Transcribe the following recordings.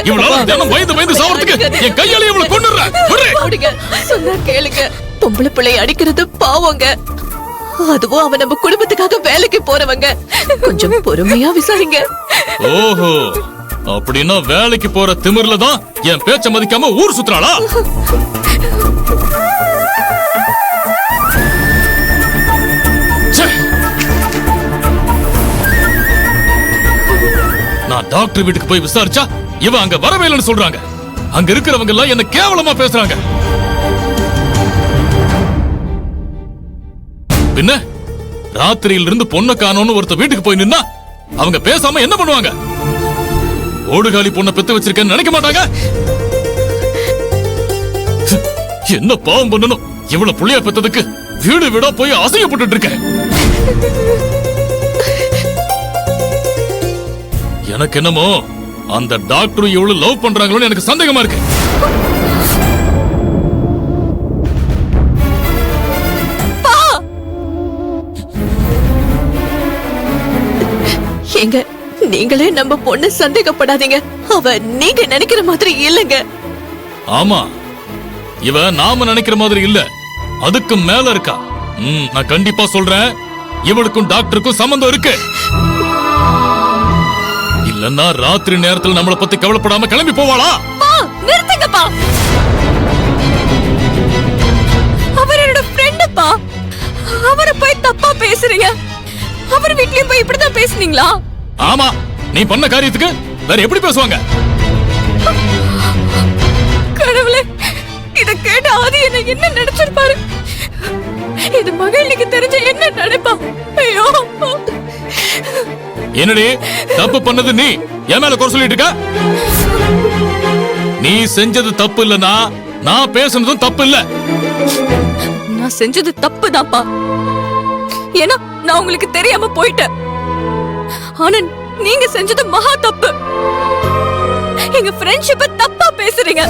இவளால தினம் பயந்து பயந்து சாவறதுக்கு என் கையால இவளை கொன்னுறேன். சொன்னா கேளுங்க. பொம்பளை பிள்ளை அடிக்கிறது பாவங்க. அதுவும் அவன் நம்ம குடும்பத்துக்காக வேலைக்கு போறவங்க. கொஞ்சம் பொறுமையா விசாரிங்க. ஓஹோ, அப்படின்னா வேலைக்கு போற திமிர்ல தான் என் பேச்ச மதிக்காம ஊர் சுத்துறாளா? நான் டாக்டர் வீட்டுக்கு போய் விசாரிச்சா இவன் அங்க வரவே இல்லைன்னு சொல்றாங்க. அங்க இருக்கிறவங்க எல்லாம் என்ன கேவலமா பேசுறாங்க. பின்ன ராத்திரியில இருந்து பொண்ணை காணோன்னு ஒருத்த வீட்டுக்கு போய் நின்னா அவங்க பேசாம என்ன பண்ணுவாங்க? ஓடுகாலி பொண்ணை பெத்து வச்சிருக்கேன்னு நினைக்க மாட்டாங்க. என்ன பாவம் பண்ணணும் இவ்வளவு புள்ளைய பெத்ததுக்கு? வீடு வீடா போய் அசையப்பட்டு இருக்கேன். எனக்கு என்னமோ அந்த டாக்டர் எவ்வளவு லவ் பண்றாங்களோன்னு எனக்கு சந்தேகமா இருக்கு. ஏங்க, நீங்களே நம்ம பொண்ணு சந்தேகப்படாதீங்க. அவ நீங்க நினைக்கிற மாதிரி இல்லங்க. ஆமா, இவ நாம நினைக்கிற மாதிரி இல்ல, அதுக்கு மேல இருக்கா. நான் கண்டிப்பா சொல்றேன், இவளுக்கும் டாக்டருக்கும் சம்பந்தம் இருக்கு. இல்லன்னா ராத்திரி நேரத்தில் நம்மளை பத்தி கவலைப்படாம கிளம்பி போவாளா? நிறுத்துங்கப்பா. அவர் என்னோட ஃப்ரெண்டுப்பா. அவரை போய் தப்பா பேசுறீங்க. அவர் வீட்லயும் போய் இப்படிதான் பேசுனீங்களா? ஆமா, நீ பண்ண காரியத்துக்கு வேற எப்படி பேசுவாங்க? கடவுளே, இத கேட்ட ஆதி என்ன நினைச்சிருப்பாரு? இது மகளுக்கு தெரிஞ்ச என்ன நினைப்பா? ஐயோ, என்னடி தப்பு பண்ணது நீ என் மேல குறை சொல்லிட்டு இருக்க? நீ செஞ்சது தப்பு இல்லனா நான் பேசுனதும் தப்பு இல்ல. நான் செஞ்சது தப்பு தான்ப்பா. ஏன்னா நான் உங்களுக்கு தெரியாம போயிட்டேன். ஆனா நீங்க செஞ்சது மகா தப்பு. எங்க ஃப்ரெண்ட்ஷிப்பை தப்பா பேசுறீங்க.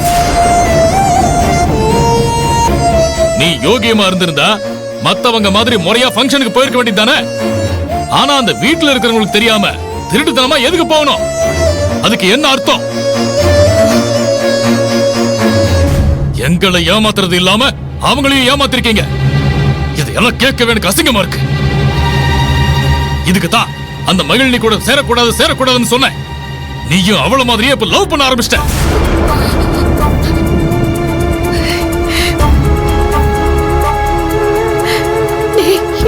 நீ யோகியமா இருந்திருந்தா மத்தவங்க மாதிரி முறையா ஃபங்க்ஷனுக்கு போயிருக்க வேண்டியதானே? ஆனா அந்த வீட்டுல இருக்கிறவங்களுக்கு தெரியாம திருட்டுத்தனமா எதுக்கு போகணும்? அதுக்கு என்ன அர்த்தம்? எங்களை ஏமாத்துறது இல்லாம அவங்களையும் ஏமாத்திருக்கீங்க. இதெல்லாம் கேட்கவே எனக்கு அசிங்கமா இருக்கு. இதுக்கு தான் அந்த மகிழினி கூட சேரக்கூடாதுன்னு சொன்னேன். நீயும் அவள மாதிரியே இப்ப லவ் பண்ண ஆரம்பிச்சிட்ட.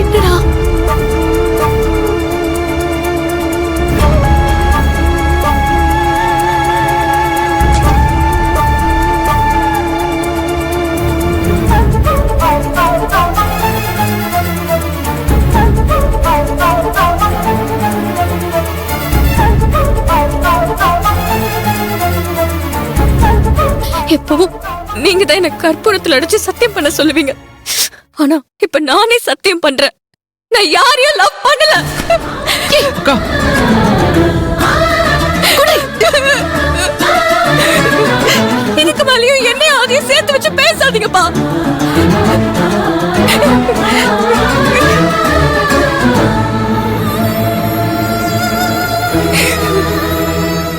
என்னடா எப்பவும் நீங்க தான் என்ன கற்பூரத்துல அடிச்சு சத்தியம் பண்ண சொல்லுவீங்க. ஆனா இப்ப நானே சத்தியம் பண்றேன், நான் யாரையும் லவ் பண்ணல. இதுக்கு மேலேயும் என்ன அதையும் சேர்த்து வச்சு பேசாதீங்கப்பா.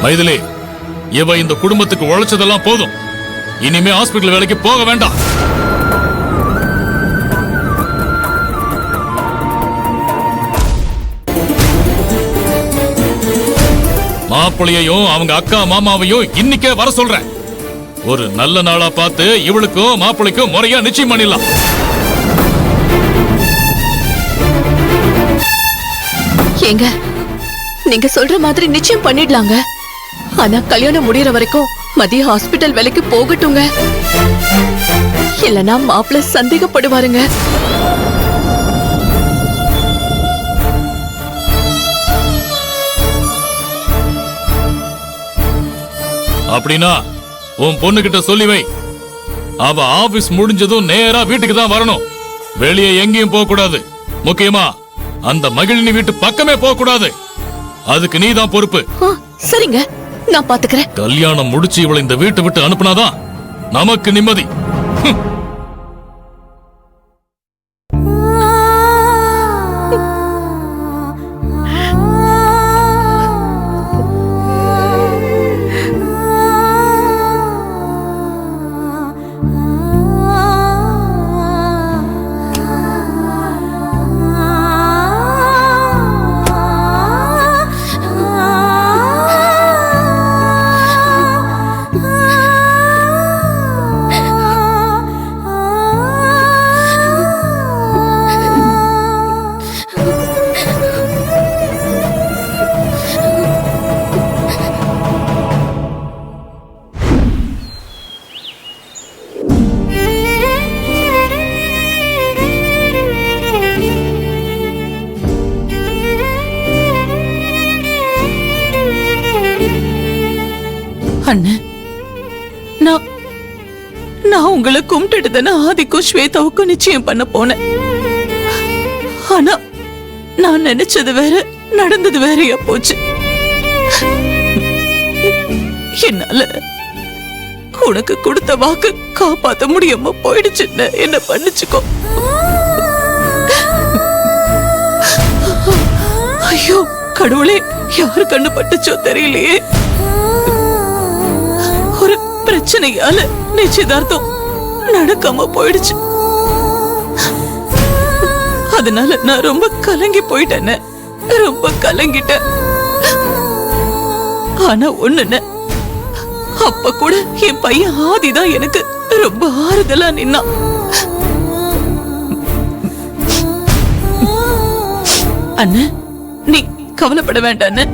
மைதிலி, இவ இந்த குடும்பத்துக்கு உழைச்சதெல்லாம் போதும். இனிமே ஹாஸ்பிடல் வேலைக்கு போக வேண்டாம். மாப்பிள்ளையையும் அவங்க அக்கா மாமாவையும் இன்னைக்கே வர சொல்றேன். ஒரு நல்ல நாளா பார்த்து இவளுக்கும் மாப்பிள்ளைக்கும் முறையா நிச்சயம் பண்ணிடலாம். ஏங்க, நீங்க சொல்ற மாதிரி நிச்சயம் பண்ணிடலாங்க. ஆனா கல்யாணம் முடியற வரைக்கும் மதிய ஹாஸ்பிடல் வேலைக்கு போகட்டுங்க. இல்லனா மாப்பிள்ள சந்தேகப்படுவாருங்க. அப்படின்னா உன் பொண்ணு கிட்ட சொல்லி வை, அவ ஆபீஸ் முடிஞ்சதும் நேரா வீட்டுக்கு தான் வரணும். வெளியே எங்கேயும் போக கூடாது. முக்கியமா அந்த மகிழினி வீட்டு பக்கமே போக கூடாது. அதுக்கு நீ தான் பொறுப்பு. சரிங்க, நான் பாத்துக்கிறேன். கல்யாணம் முடிச்சு இவளை இந்த வீட்டை விட்டு அனுப்புனாதான் நமக்கு நிம்மதி. அண்ணன், நான் உங்களை கும்பிட்டுட்டு தானே ஆதிக்கும் ஸ்வேதாவுக்கும் நிச்சயம் பண்ண போனேன். ஆனா நான் நினைச்சது வேற, நடந்தது வேறையா போச்சு. என்னால உனக்கு கொடுத்த வாக்கு காப்பாத்த முடியாம போயிடுச்சுன்னு என்ன பண்ணிச்சுக்கோ. ஐயோ கடவுளே, யாரு கண்ணு பட்டுச்சோ தெரியலையே. ஒரு பிரச்சனையால நிச்சயதார்த்தம் நடக்காம போயிடுச்சு. அதனால நான் ரொம்ப கலங்கி போயிட்டேன், ரொம்ப கலங்கிட்டேன். ஆனா ஒண்ணுன்னு, அப்ப கூட என் பையன் ஆதிதான் எனக்கு ரொம்ப ஆறுதலா நின்னான். அண்ணன், நீ கவலைப்பட வேண்டான்னு,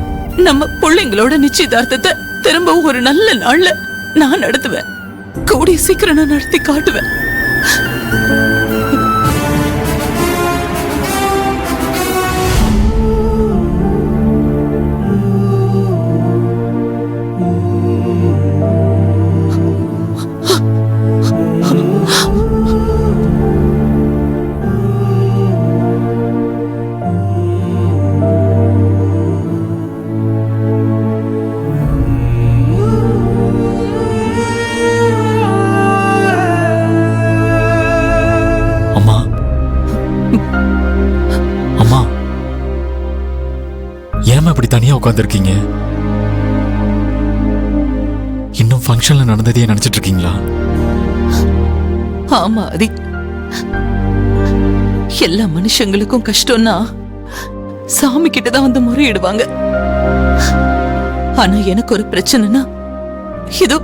நம்ம பிள்ளைங்களோட நிச்சயதார்த்தத்தை திரும்ப ஒரு நல்ல நாள்ல நான் நடத்துவேன். கூடிய சீக்கிரம் நான் நடத்தி காட்டுவேன். இப்படி தனியா உட்கார்ந்திருக்கீங்க? இன்னும் ஃபங்க்ஷன்ல நடந்ததையே நினைச்சிட்டு இருக்கீங்களா? ஆமா அதி, எல்லா மனுஷங்களுக்கும் கஷ்டம்னா சாமி கிட்டதான் வந்து முறையிடுவாங்க. ஆனா எனக்கு ஒரு பிரச்சனைனா இதோ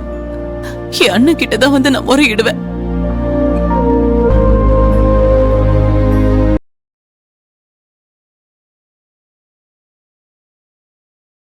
என் அண்ணன் கிட்டதான் வந்து நான் முறையிடுவேன்.